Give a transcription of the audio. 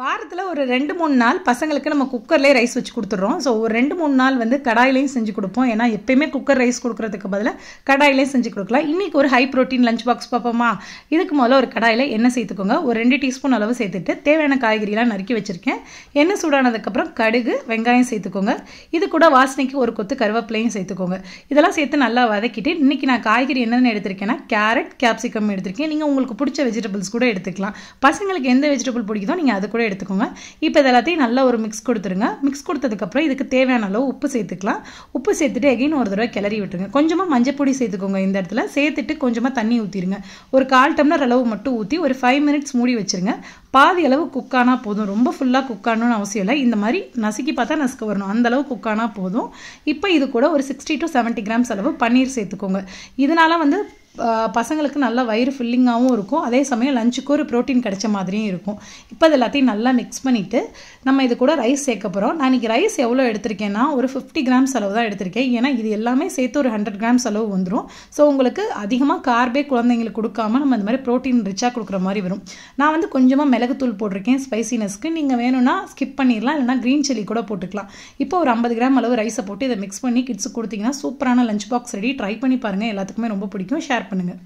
வாரத்தில் ஒரு 2-3 நாள் பசங்களுக்கு நம்ம குக்கர்லேயே ரைஸ் வச்சு கொடுத்துட்றோம். ஸோ ஒரு 2-3 நாள் வந்து கடாயிலையும் செஞ்சு கொடுப்போம். ஏன்னா எப்பயுமே குக்கர் ரைஸ் கொடுக்குறதுக்கு பதிலாக கடாயிலையும் செஞ்சு கொடுக்கலாம். இன்றைக்கி ஒரு ஹை ப்ரோட்டீன் லஞ்ச் பாக்ஸ் பார்ப்போமா? இதுக்கு முதல்ல ஒரு கடாயில் எண்ணெய் சேர்த்துக்கோங்க. ஒரு 2 டீஸ்பூன் அளவு சேர்த்துட்டு தேவையான காய்கறிலாம் நறுக்கி வச்சுருக்கேன். எண்ணெய் சூடானதுக்கப்புறம் கடுகு, வெங்காயம் சேர்த்துக்கோங்க. இது கூட வாசனைக்கு ஒரு கொத்து கருவேப்பிலையும் சேர்த்துக்கோங்க. இதெல்லாம் சேர்த்து நல்லா வதக்கிட்டு இன்றைக்கி நான் காய்கறி என்னென்னு எடுத்திருக்கேன்னா கேரட், கேப்சிகம் எடுத்திருக்கேன். நீங்கள் உங்களுக்கு பிடிச்ச வெஜிடபிள்ஸ் கூட எடுத்துக்கலாம். பசங்களுக்கு எந்த வெஜிடபிள் பிடிக்குதோ நீங்கள் அது கூட எடுத்துக்கோங்க. இப்போ இது எல்லாத்தையும் நல்லா ஒரு மிக்ஸ் கொடுத்துருங்க. மிக்ஸ் கொடுத்ததுக்கப்புறம் இதுக்கு தேவையான அளவு உப்பு சேர்த்துக்கலாம். உப்பு சேர்த்துட்டு எகைன் ஒரு தடவை கிளறி விட்டுருங்க. கொஞ்சமாக மஞ்சப்பொடி சேர்த்துக்கோங்க. இந்த இடத்துல சேர்த்துட்டு கொஞ்சமாக தண்ணி ஊற்றிடுங்க. ஒரு 1/4 டம்ளர் அளவு மட்டும் ஊற்றி ஒரு 5 மினிட்ஸ் மூடி வச்சுருங்க. பாதி அளவு குக்கானா போதும். ரொம்ப ஃபுல்லாக குக்கானு அவசியம் இல்லை. இந்த மாதிரி நசுக்கி பார்த்தா நசுக்க வரணும். அந்த அளவு குக்கானா போதும். இப்போ இது கூட ஒரு 60 to 70 கிராம்ஸ் அளவு பன்னீர் சேர்த்துக்கோங்க. இதனால வந்து பசங்களுக்கு நல்லா வயிறு ஃபில்லிங்காகவும் இருக்கும். அதே சமயம் லஞ்சுக்கு ஒரு ப்ரோட்டீன் கிடைச்ச மாதிரியும் இருக்கும். இப்போ இது எல்லாத்தையும் நல்லா மிக்ஸ் பண்ணிவிட்டு நம்ம இது கூட ரைஸ் சேர்க்க போகிறோம். நான் இன்றைக்கி ரைஸ் எவ்வளோ எடுத்திருக்கேன்னா ஒரு 50 கிராம்ஸ் அளவு தான் எடுத்திருக்கேன். ஏன்னா இது எல்லாமே சேர்த்து ஒரு 100 கிராம்ஸ் அளவு வந்துடும். ஸோ உங்களுக்கு அதிகமாக கார்பே குழந்தைங்களுக்கு கொடுக்காம நம்ம இந்த மாதிரி ப்ரோட்டீன் ரிச்சாக கொடுக்குற மாதிரி வரும். நான் வந்து கொஞ்சமாக மிளகுத்தூள் போட்டிருக்கேன் ஸ்பைசினஸ்க்கு. நீங்கள் வேணும்னா ஸ்கிப் பண்ணிடலாம், இல்லைனா க்ரீன் சில்லி கூட போட்டுக்கலாம். இப்போ ஒரு 50 கிராம் அளவு ரைஸை போட்டு இதை மிக்ஸ் பண்ணி கிட்ஸுக்கு கொடுத்தீங்கன்னா சூப்பரான லஞ்ச் பாக்ஸ் ரெடி. ட்ரை பண்ணி பாருங்கள். எல்லாத்துக்குமே ரொம்ப பிடிக்கும். ஷேர் பண்ணுங்கள்.